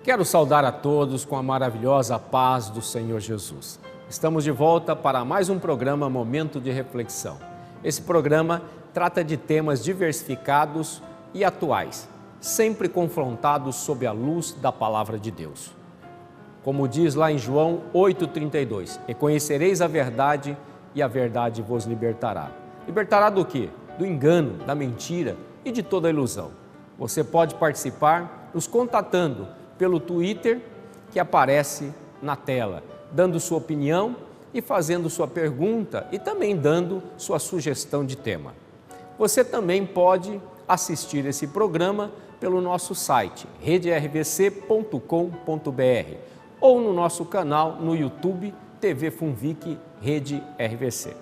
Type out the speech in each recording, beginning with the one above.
Quero saudar a todos com a maravilhosa paz do Senhor Jesus. Estamos de volta para mais um programa Momento de Reflexão. Esse programa trata de temas diversificados e atuais, sempre confrontados sob a luz da Palavra de Deus. Como diz lá em João 8,32, e conhecereis a verdade e a verdade vos libertará. Libertará do quê? Do engano, da mentira e de toda ilusão. Você pode participar nos contatando pelo Twitter que aparece na tela, dando sua opinião e fazendo sua pergunta e também dando sua sugestão de tema. Você também pode assistir esse programa pelo nosso site redervc.com.br ou no nosso canal no YouTube TV Funvic Rede RVC.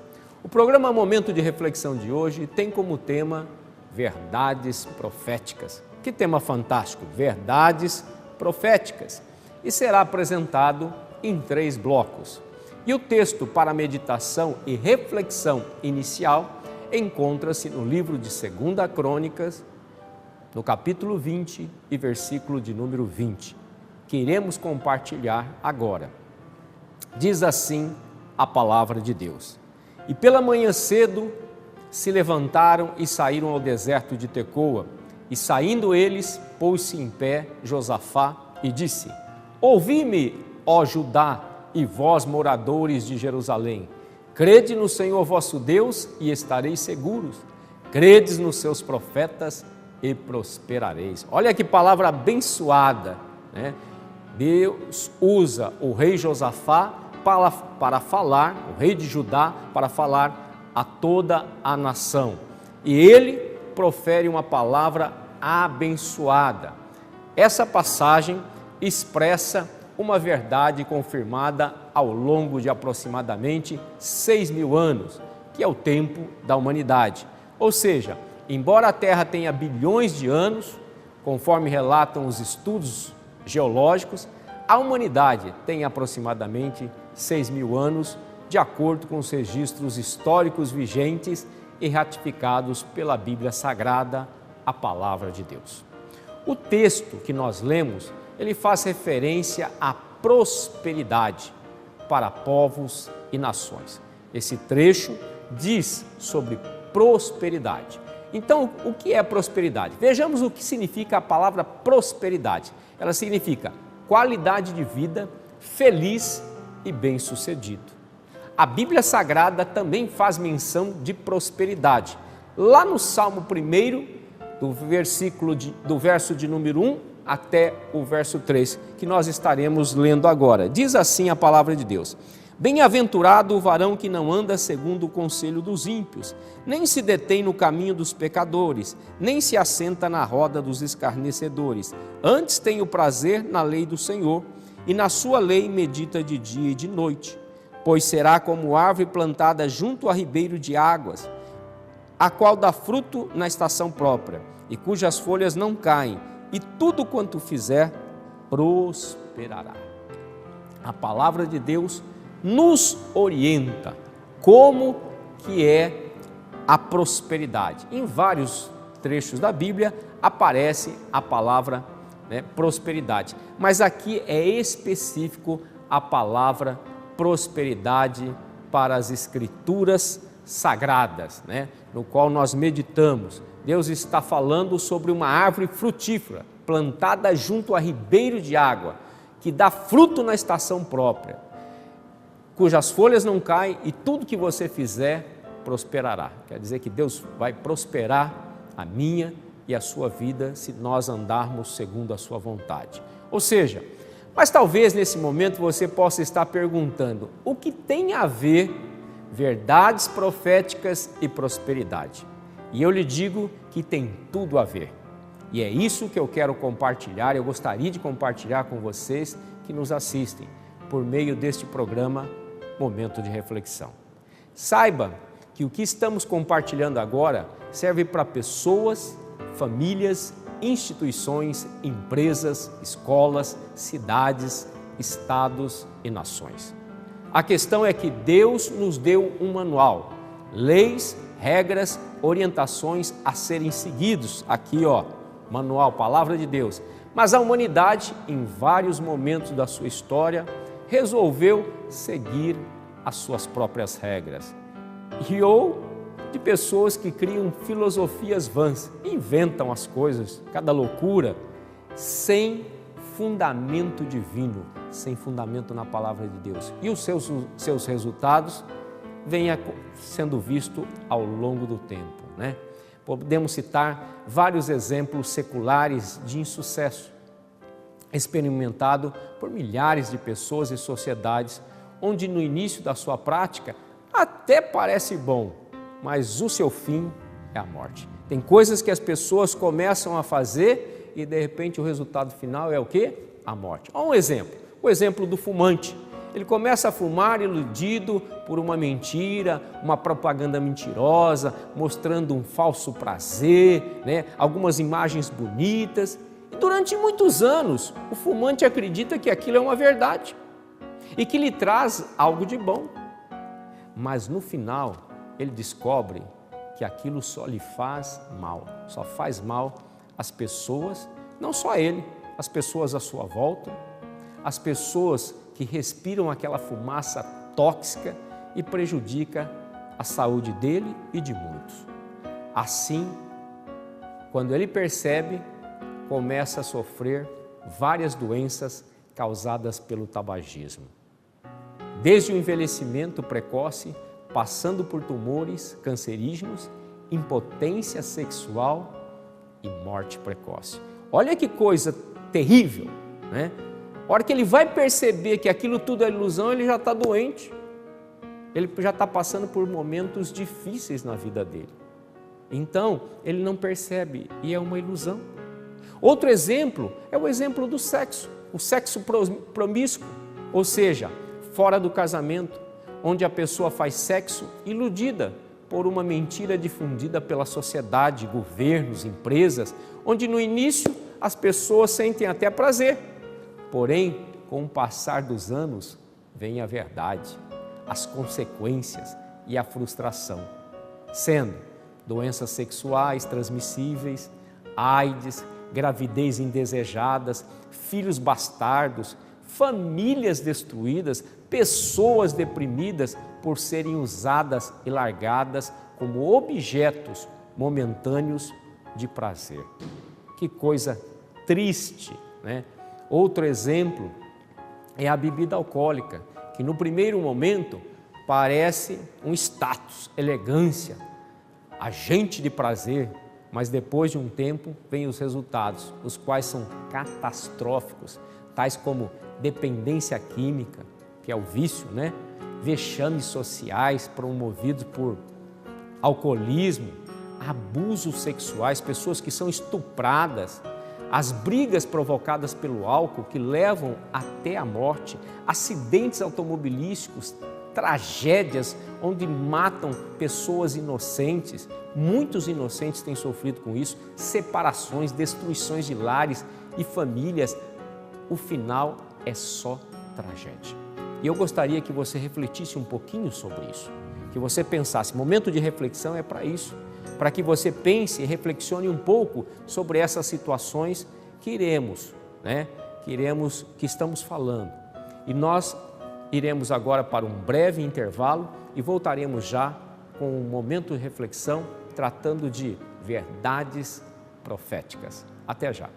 O programa Momento de Reflexão de hoje tem como tema Verdades Proféticas. Que tema fantástico! Verdades proféticas. E será apresentado em 3 blocos. E o texto para meditação e reflexão inicial encontra-se no livro de 2 Crônicas, no capítulo 20 e versículo de número 20, que iremos compartilhar agora. Diz assim a palavra de Deus: E pela manhã cedo se levantaram e saíram ao deserto de Tecoa, e saindo eles, pôs-se em pé Josafá e disse: Ouvi-me, ó Judá, e vós, moradores de Jerusalém, crede no Senhor vosso Deus e estareis seguros, credes nos seus profetas e prosperareis. Olha que palavra abençoada, né? Deus usa o rei Josafá para falar, o rei de Judá, para falar a toda a nação. E ele profere uma palavra abençoada. Essa passagem expressa uma verdade confirmada ao longo de aproximadamente 6.000 anos, que é o tempo da humanidade. Ou seja, embora a Terra tenha bilhões de anos, conforme relatam os estudos geológicos, a humanidade tem aproximadamente 6.000 anos, de acordo com os registros históricos vigentes e ratificados pela Bíblia Sagrada, a Palavra de Deus. O texto que nós lemos, ele faz referência à prosperidade para povos e nações. Esse trecho diz sobre prosperidade. Então, o que é prosperidade? Vejamos o que significa a palavra prosperidade. Ela significa qualidade de vida, feliz e bem-sucedido. A Bíblia Sagrada também faz menção de prosperidade. Lá no Salmo 1, do verso de número 1 até o verso 3, que nós estaremos lendo agora. Diz assim a palavra de Deus: Bem-aventurado o varão que não anda segundo o conselho dos ímpios, nem se detém no caminho dos pecadores, nem se assenta na roda dos escarnecedores. Antes tem o prazer na lei do Senhor, e na sua lei medita de dia e de noite. Pois será como árvore plantada junto a ribeiro de águas, a qual dá fruto na estação própria, e cujas folhas não caem, e tudo quanto fizer prosperará. A palavra de Deus nos orienta como que é a prosperidade. Em vários trechos da Bíblia aparece a palavra prosperidade, mas aqui é específico a palavra prosperidade para as Escrituras Sagradas, no qual nós meditamos. Deus está falando sobre uma árvore frutífera, plantada junto a ribeiro de água, que dá fruto na estação própria, cujas folhas não caem e tudo que você fizer prosperará. Quer dizer que Deus vai prosperar a minha e a sua vida se nós andarmos segundo a sua vontade. Ou seja, mas talvez nesse momento você possa estar perguntando: o que tem a ver verdades proféticas e prosperidade? E eu lhe digo que tem tudo a ver. E é isso que eu quero compartilhar, eu gostaria de compartilhar com vocês que nos assistem por meio deste programa Momento de Reflexão. Saiba que o que estamos compartilhando agora serve para pessoas, famílias, instituições, empresas, escolas, cidades, estados e nações. A questão é que Deus nos deu um manual, leis, regras, orientações a serem seguidos. Aqui, manual, palavra de Deus, Mas a humanidade, em vários momentos da sua história, resolveu seguir as suas próprias regras. Ou de pessoas que criam filosofias vãs, inventam as coisas, cada loucura, sem fundamento divino, sem fundamento na palavra de Deus. E os seus resultados vêm sendo visto ao longo do tempo, né? Podemos citar vários exemplos seculares de insucesso, experimentado por milhares de pessoas e sociedades, onde no início da sua prática até parece bom, mas o seu fim é a morte. Tem coisas que as pessoas começam a fazer e de repente o resultado final é o quê? A morte. Olha um exemplo, o exemplo do fumante. Ele começa a fumar iludido por uma mentira, uma propaganda mentirosa, mostrando um falso prazer, né? Algumas imagens bonitas. E durante muitos anos, o fumante acredita que aquilo é uma verdade e que lhe traz algo de bom. Mas no final, ele descobre que aquilo só lhe faz mal, só faz mal às pessoas, não só ele, as pessoas à sua volta, as pessoas que respiram aquela fumaça tóxica e prejudica a saúde dele e de muitos. Assim, quando ele percebe, começa a sofrer várias doenças causadas pelo tabagismo. Desde o envelhecimento precoce, passando por tumores cancerígenos, impotência sexual e morte precoce. Olha que coisa terrível, né? A hora que ele vai perceber que aquilo tudo é ilusão, ele já está doente. Ele já está passando por momentos difíceis na vida dele. Então, ele não percebe e é uma ilusão. Outro exemplo é o exemplo do sexo, o sexo promíscuo, ou seja, fora do casamento, onde a pessoa faz sexo iludida por uma mentira difundida pela sociedade, governos, empresas, onde no início as pessoas sentem até prazer. Porém, com o passar dos anos, vem a verdade, as consequências e a frustração, sendo doenças sexuais transmissíveis, AIDS, gravidez indesejadas, filhos bastardos, famílias destruídas, pessoas deprimidas por serem usadas e largadas como objetos momentâneos de prazer. Que coisa triste, né? Outro exemplo é a bebida alcoólica, que no primeiro momento parece um status, elegância, agente de prazer, mas depois de um tempo vêm os resultados, os quais são catastróficos, tais como dependência química, que é o vício, né? Vexames sociais promovidos por alcoolismo, abusos sexuais, pessoas que são estupradas, as brigas provocadas pelo álcool que levam até a morte, acidentes automobilísticos, tragédias onde matam pessoas inocentes, muitos inocentes têm sofrido com isso, separações, destruições de lares e famílias, o final é só tragédia. E eu gostaria que você refletisse um pouquinho sobre isso, que você pensasse, momento de reflexão é para isso, para que você pense e reflexione um pouco sobre essas situações que que estamos falando. E nós iremos agora para um breve intervalo e voltaremos já com um momento de reflexão tratando de verdades proféticas. Até já!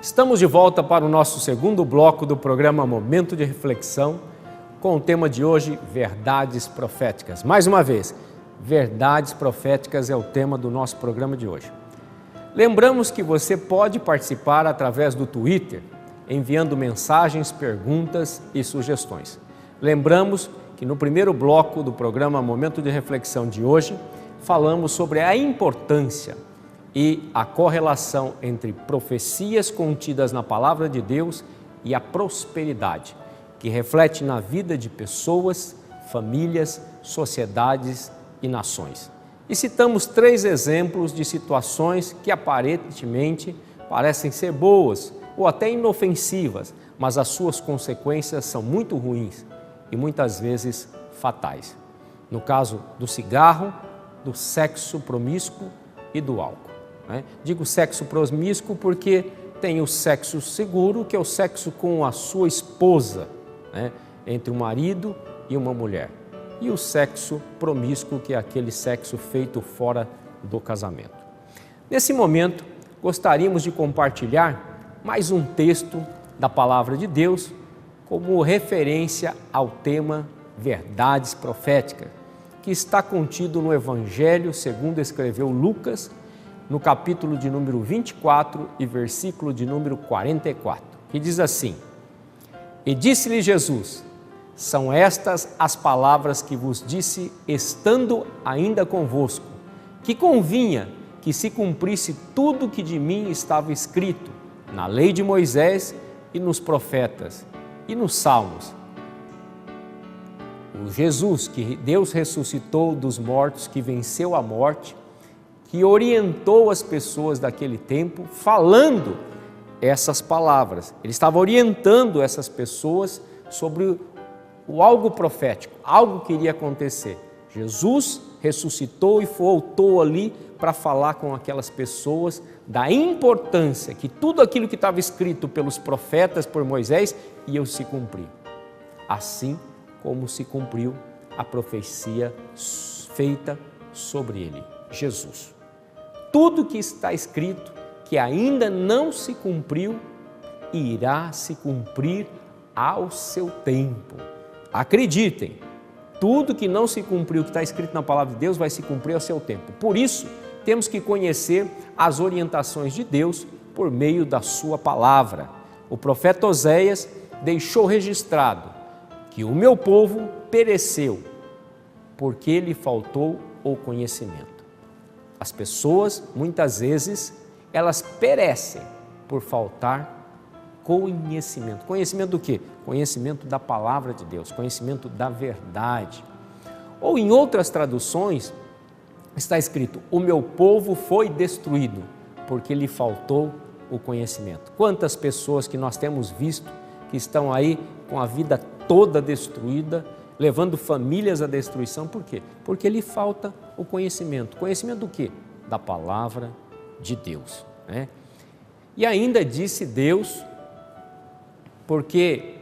Estamos de volta para o nosso segundo bloco do programa Momento de Reflexão, com o tema de hoje, Verdades Proféticas. Mais uma vez, Verdades Proféticas é o tema do nosso programa de hoje. Lembramos que você pode participar através do Twitter, enviando mensagens, perguntas e sugestões. Lembramos que no primeiro bloco do programa Momento de Reflexão de hoje, falamos sobre a importância e a correlação entre profecias contidas na Palavra de Deus e a prosperidade, que reflete na vida de pessoas, famílias, sociedades e nações. E citamos 3 exemplos de situações que aparentemente parecem ser boas ou até inofensivas, mas as suas consequências são muito ruins e muitas vezes fatais. No caso do cigarro, do sexo promíscuo e do álcool. Digo sexo promíscuo porque tem o sexo seguro, que é o sexo com a sua esposa, entre um marido e uma mulher. E o sexo promíscuo, que é aquele sexo feito fora do casamento. Nesse momento, gostaríamos de compartilhar mais um texto da Palavra de Deus como referência ao tema Verdades Proféticas, que está contido no Evangelho segundo escreveu Lucas, no capítulo de número 24 e versículo de número 44, que diz assim: E disse-lhe Jesus: São estas as palavras que vos disse, estando ainda convosco, que convinha que se cumprisse tudo que de mim estava escrito na lei de Moisés e nos profetas e nos salmos. O Jesus que Deus ressuscitou dos mortos, que venceu a morte, que orientou as pessoas daquele tempo falando essas palavras. Ele estava orientando essas pessoas sobre o algo profético, algo que iria acontecer. Jesus ressuscitou e voltou ali para falar com aquelas pessoas da importância que tudo aquilo que estava escrito pelos profetas, por Moisés, ia se cumprir. Assim como se cumpriu a profecia feita sobre ele, Jesus. Tudo que está escrito, que ainda não se cumpriu, irá se cumprir ao seu tempo. Acreditem, tudo que não se cumpriu, que está escrito na palavra de Deus, vai se cumprir ao seu tempo. Por isso, temos que conhecer as orientações de Deus por meio da sua palavra. O profeta Oséias deixou registrado que o meu povo pereceu porque lhe faltou o conhecimento. As pessoas, muitas vezes, elas perecem por faltar conhecimento. Conhecimento do quê? Conhecimento da palavra de Deus, conhecimento da verdade. Ou em outras traduções, está escrito: o meu povo foi destruído porque lhe faltou o conhecimento. Quantas pessoas que nós temos visto que estão aí com a vida toda destruída, levando famílias à destruição, por quê? Porque lhe falta o conhecimento. Conhecimento do quê? Da palavra de Deus. E ainda disse Deus, porque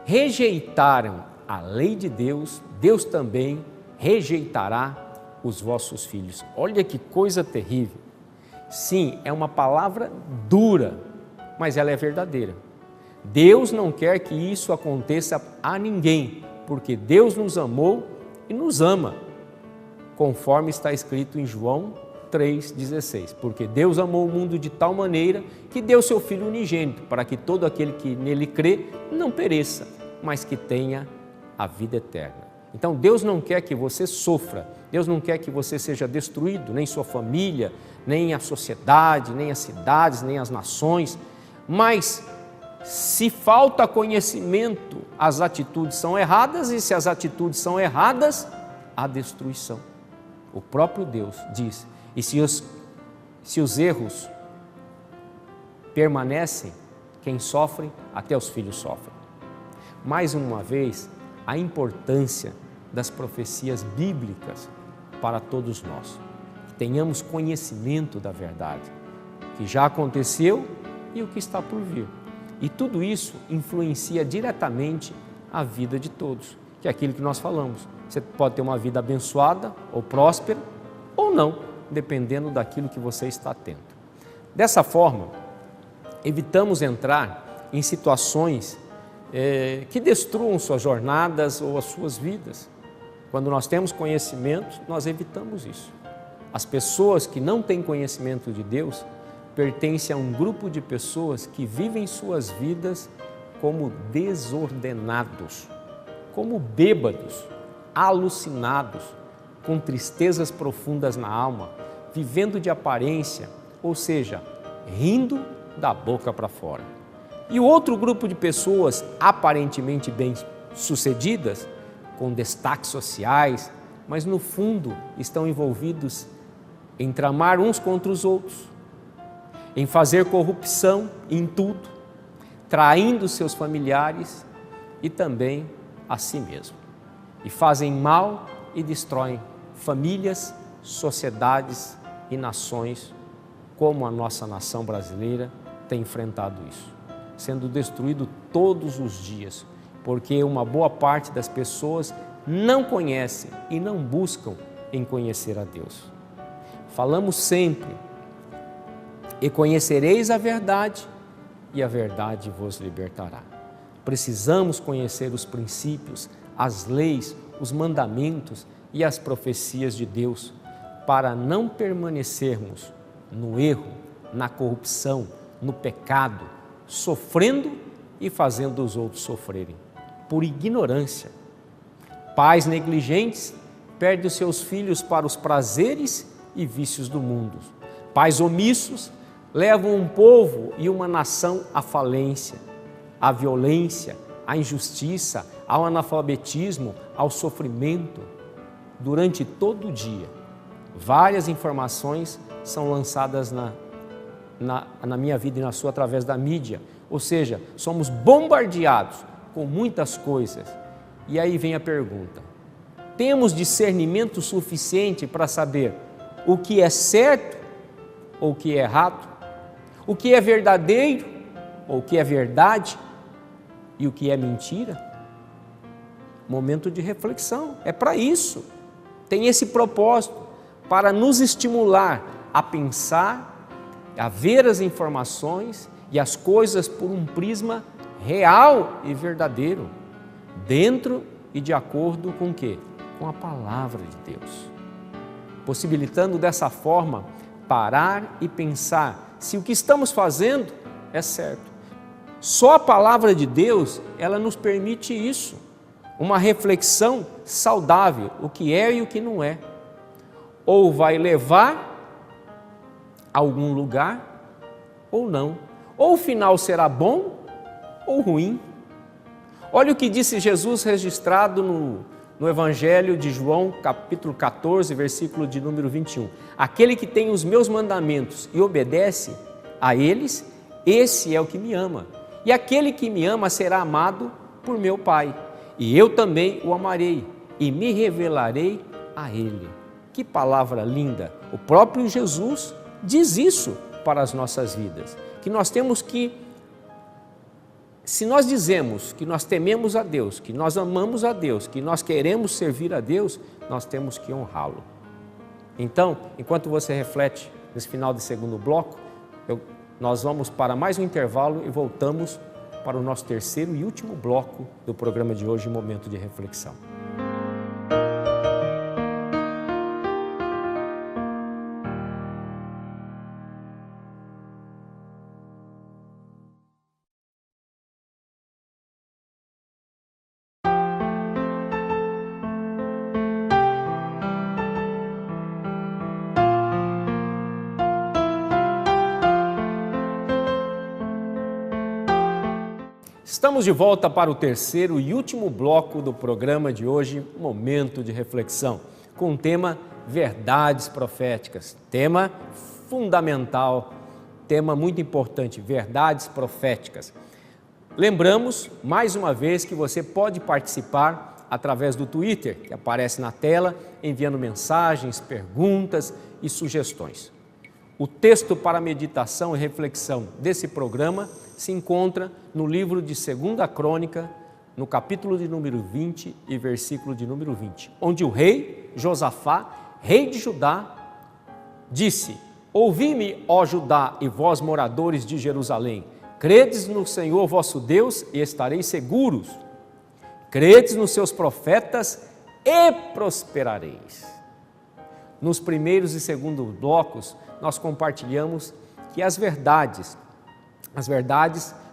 rejeitaram a lei de Deus, Deus também rejeitará os vossos filhos. Olha que coisa terrível. Sim, é uma palavra dura, mas ela é verdadeira. Deus não quer que isso aconteça a ninguém, porque Deus nos amou e nos ama, conforme está escrito em João 3,16. Porque Deus amou o mundo de tal maneira que deu seu Filho unigênito, para que todo aquele que nele crê não pereça, mas que tenha a vida eterna. Então Deus não quer que você sofra, Deus não quer que você seja destruído, nem sua família, nem a sociedade, nem as cidades, nem as nações, mas se falta conhecimento, as atitudes são erradas, e se as atitudes são erradas, há destruição. O próprio Deus diz: e se os erros permanecem, quem sofre, até os filhos sofrem. Mais uma vez, a importância das profecias bíblicas para todos nós. Que tenhamos conhecimento da verdade, que já aconteceu e o que está por vir. E tudo isso influencia diretamente a vida de todos, que é aquilo que nós falamos. Você pode ter uma vida abençoada ou próspera ou não, dependendo daquilo que você está tendo. Dessa forma, evitamos entrar em situações que destruam suas jornadas ou as suas vidas. Quando nós temos conhecimento, nós evitamos isso. As pessoas que não têm conhecimento de Deus pertencem a um grupo de pessoas que vivem suas vidas como desordenados, como bêbados, alucinados, com tristezas profundas na alma, vivendo de aparência, ou seja, rindo da boca para fora. E o outro grupo de pessoas aparentemente bem-sucedidas, com destaques sociais, mas no fundo estão envolvidos em tramar uns contra os outros, em fazer corrupção em tudo, traindo seus familiares e também a si mesmo. E fazem mal e destroem famílias, sociedades e nações, como a nossa nação brasileira tem enfrentado isso, sendo destruído todos os dias, porque uma boa parte das pessoas não conhecem e não buscam em conhecer a Deus. Falamos sempre: e conhecereis a verdade, e a verdade vos libertará. Precisamos conhecer os princípios, as leis, os mandamentos e as profecias de Deus, para não permanecermos no erro, na corrupção, no pecado, sofrendo e fazendo os outros sofrerem, por ignorância. Pais negligentes perdem os seus filhos para os prazeres e vícios do mundo. Pais omissos levam um povo e uma nação à falência, à violência, à injustiça, ao analfabetismo, ao sofrimento. Durante todo o dia, várias informações são lançadas na minha vida e na sua através da mídia, ou seja, somos bombardeados com muitas coisas. E aí vem a pergunta: temos discernimento suficiente para saber o que é certo ou o que é errado? O que é verdadeiro ou o que é verdade? E o que é mentira? Momento de reflexão, é para isso. Tem esse propósito, para nos estimular a pensar, a ver as informações e as coisas por um prisma real e verdadeiro, dentro e de acordo com o quê? Com a palavra de Deus. Possibilitando dessa forma parar e pensar se o que estamos fazendo é certo. Só a palavra de Deus, ela nos permite isso, uma reflexão saudável, o que é e o que não é. Ou vai levar a algum lugar, ou não. Ou o final será bom ou ruim. Olha o que disse Jesus registrado no Evangelho de João, capítulo 14, versículo de número 21. Aquele que tem os meus mandamentos e obedece a eles, esse é o que me ama. E aquele que me ama será amado por meu Pai. E eu também o amarei e me revelarei a ele. Que palavra linda! O próprio Jesus diz isso para as nossas vidas. Que nós temos que, se nós dizemos que nós tememos a Deus, que nós amamos a Deus, que nós queremos servir a Deus, nós temos que honrá-lo. Então, enquanto você reflete nesse final de segundo bloco, nós vamos para mais um intervalo e voltamos para o nosso terceiro e último bloco do programa de hoje, Momento de Reflexão. Estamos de volta para o terceiro e último bloco do programa de hoje, Momento de Reflexão, com o tema Verdades Proféticas, tema fundamental, tema muito importante, verdades proféticas. Lembramos, mais uma vez, que você pode participar através do Twitter, que aparece na tela, enviando mensagens, perguntas e sugestões. O texto para meditação e reflexão desse programa se encontra no livro de 2ª Crônica, no capítulo de número 20 e versículo de número 20, onde o rei Josafá, rei de Judá, disse: ouvi-me, ó Judá, e vós moradores de Jerusalém, credes no Senhor vosso Deus e estareis seguros, credes nos seus profetas e prosperareis. Nos primeiros e segundo blocos, nós compartilhamos que as verdades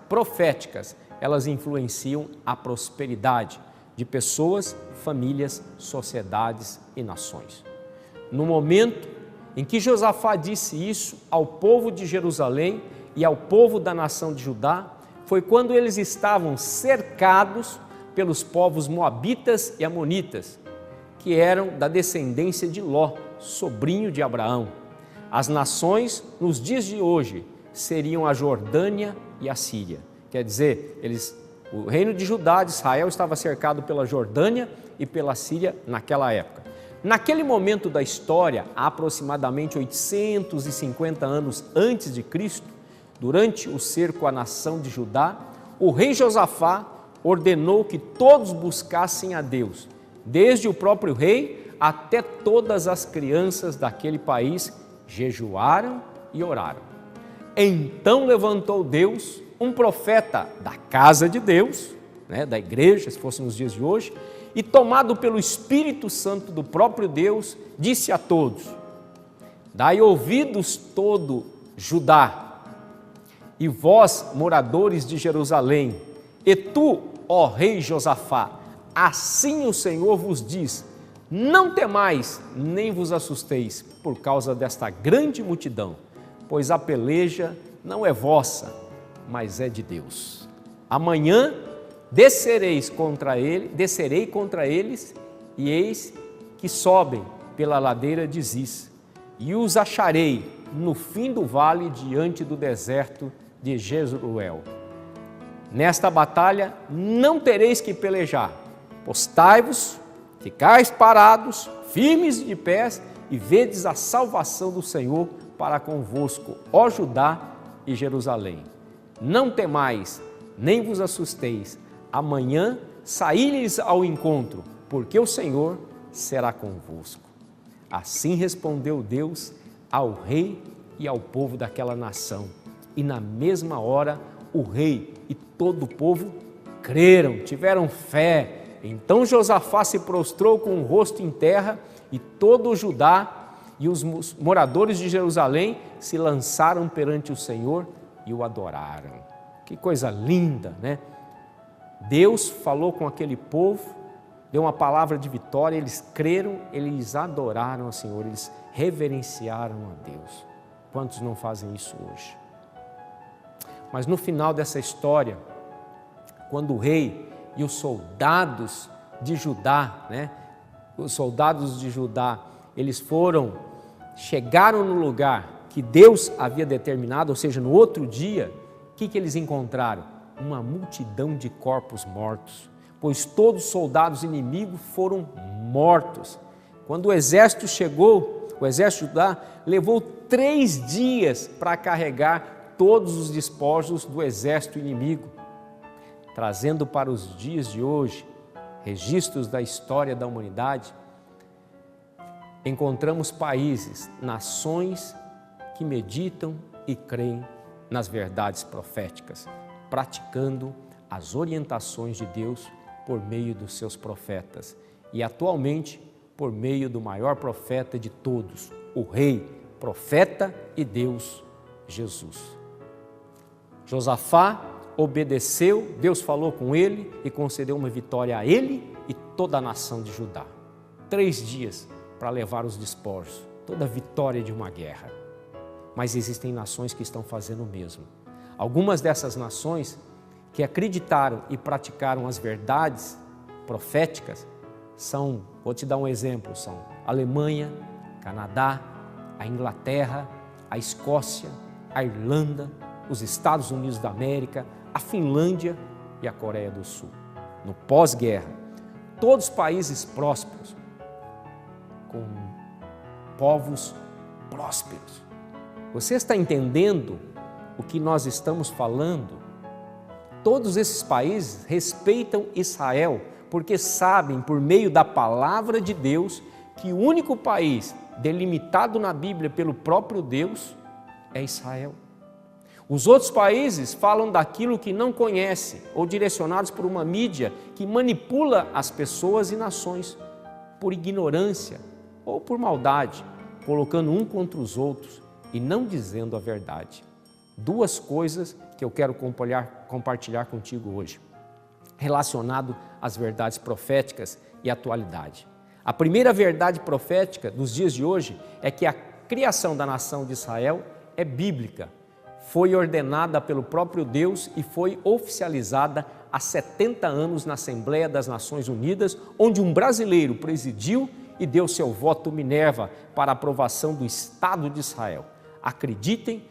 proféticas, elas influenciam a prosperidade de pessoas, famílias, sociedades e nações. No momento em que Josafá disse isso ao povo de Jerusalém e ao povo da nação de Judá, foi quando eles estavam cercados pelos povos moabitas e amonitas, que eram da descendência de Ló, sobrinho de Abraão. As nações, nos dias de hoje, seriam a Jordânia e a Síria. Quer dizer, o reino de Judá, de Israel, estava cercado pela Jordânia e pela Síria naquela época. Naquele momento da história, aproximadamente 850 anos antes de Cristo, durante o cerco à nação de Judá, o rei Josafá ordenou que todos buscassem a Deus, desde o próprio rei até todas as crianças daquele país jejuaram e oraram. Então levantou Deus um profeta da casa de Deus, da igreja, se fosse nos dias de hoje, e tomado pelo Espírito Santo do próprio Deus, disse a todos: dai ouvidos todo Judá, e vós, moradores de Jerusalém, e tu, ó rei Josafá, assim o Senhor vos diz: não temais, nem vos assusteis por causa desta grande multidão, pois a peleja não é vossa, mas é de Deus. Amanhã descerei contra eles, e eis que sobem pela ladeira de Ziz, e os acharei no fim do vale diante do deserto de Jezreel. Nesta batalha não tereis que pelejar, postai-vos, ficais parados, firmes de pés, e vedes a salvação do Senhor para convosco, ó Judá e Jerusalém. Não temais, nem vos assusteis, amanhã saí-lhes ao encontro, porque o Senhor será convosco. Assim respondeu Deus ao rei e ao povo daquela nação, e na mesma hora o rei e todo o povo creram, tiveram fé. Então Josafá se prostrou com o rosto em terra, e todo o Judá e os moradores de Jerusalém se lançaram perante o Senhor e o adoraram. Que coisa linda, né? Deus falou com aquele povo, deu uma palavra de vitória, eles creram, eles adoraram ao Senhor, eles reverenciaram a Deus. Quantos não fazem isso hoje? Mas no final dessa história, quando o rei e os soldados de Judá, eles chegaram no lugar que Deus havia determinado, ou seja, no outro dia, o que eles encontraram? Uma multidão de corpos mortos, pois todos os soldados inimigos foram mortos. Quando o exército chegou, o exército de Judá levou 3 dias para carregar todos os despojos do exército inimigo, trazendo para os dias de hoje registros da história da humanidade. Encontramos países, nações que meditam e creem nas verdades proféticas, praticando as orientações de Deus por meio dos seus profetas e atualmente por meio do maior profeta de todos, o Rei, profeta e Deus, Jesus. Josafá obedeceu, Deus falou com ele e concedeu uma vitória a ele e toda a nação de Judá. 3 dias para levar os despojos, toda a vitória de uma guerra. Mas existem nações que estão fazendo o mesmo. Algumas dessas nações que acreditaram e praticaram as verdades proféticas são, vou te dar um exemplo, são a Alemanha, Canadá, a Inglaterra, a Escócia, a Irlanda, os Estados Unidos da América, a Finlândia e a Coreia do Sul. No pós-guerra, todos países prósperos, com povos prósperos. Você está entendendo o que nós estamos falando? Todos esses países respeitam Israel, porque sabem, por meio da palavra de Deus, que o único país delimitado na Bíblia pelo próprio Deus é Israel. Os outros países falam daquilo que não conhecem, ou direcionados por uma mídia que manipula as pessoas e nações, por ignorância ou por maldade, colocando um contra os outros e não dizendo a verdade. 2 coisas que eu quero compartilhar contigo hoje, relacionado às verdades proféticas e atualidade. A primeira verdade profética dos dias de hoje é que a criação da nação de Israel é bíblica. foi ordenada pelo próprio Deus e foi oficializada há 70 anos na Assembleia das Nações Unidas, onde um brasileiro presidiu e deu seu voto Minerva para a aprovação do Estado de Israel. Acreditem,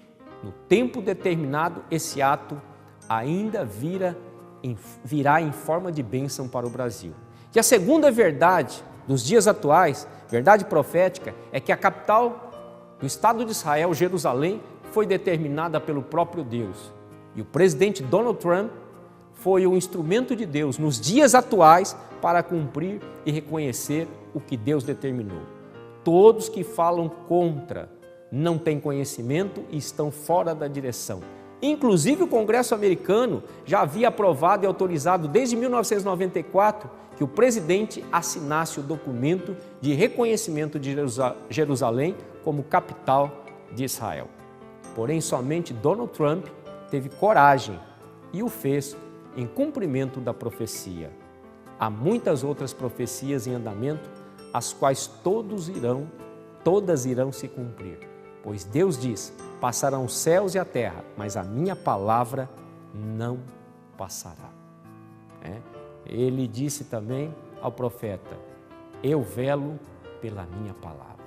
no tempo determinado, esse ato ainda virá em forma de bênção para o Brasil. E a segunda verdade dos dias atuais, verdade profética, é que a capital do Estado de Israel, Jerusalém, foi determinada pelo próprio Deus. E o presidente Donald Trump foi o instrumento de Deus nos dias atuais para cumprir e reconhecer o que Deus determinou. Todos que falam contra não têm conhecimento e estão fora da direção. Inclusive o Congresso americano já havia aprovado e autorizado desde 1994 que o presidente assinasse o documento de reconhecimento de Jerusalém como capital de Israel. Porém, somente Donald Trump teve coragem e o fez em cumprimento da profecia. Há muitas outras profecias em andamento, as quais todas irão se cumprir. Pois Deus diz, passarão os céus e a terra, mas a minha palavra não passará. Ele disse também ao profeta, eu velo pela minha palavra.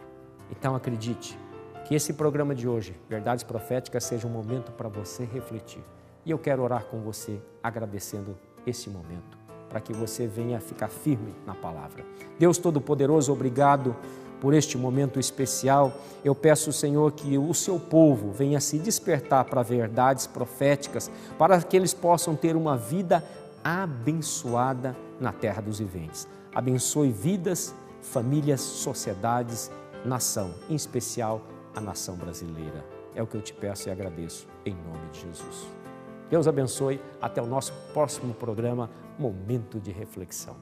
Então acredite, que esse programa de hoje, Verdades Proféticas, seja um momento para você refletir. E eu quero orar com você, agradecendo esse momento, para que você venha ficar firme na palavra. Deus Todo-Poderoso, obrigado por este momento especial. Eu peço, Senhor, que o seu povo venha se despertar para verdades proféticas, para que eles possam ter uma vida abençoada na terra dos viventes. Abençoe vidas, famílias, sociedades, nação, em especial a nação brasileira. É o que eu te peço e agradeço, em nome de Jesus. Deus abençoe. Até o nosso próximo programa, Momento de Reflexão.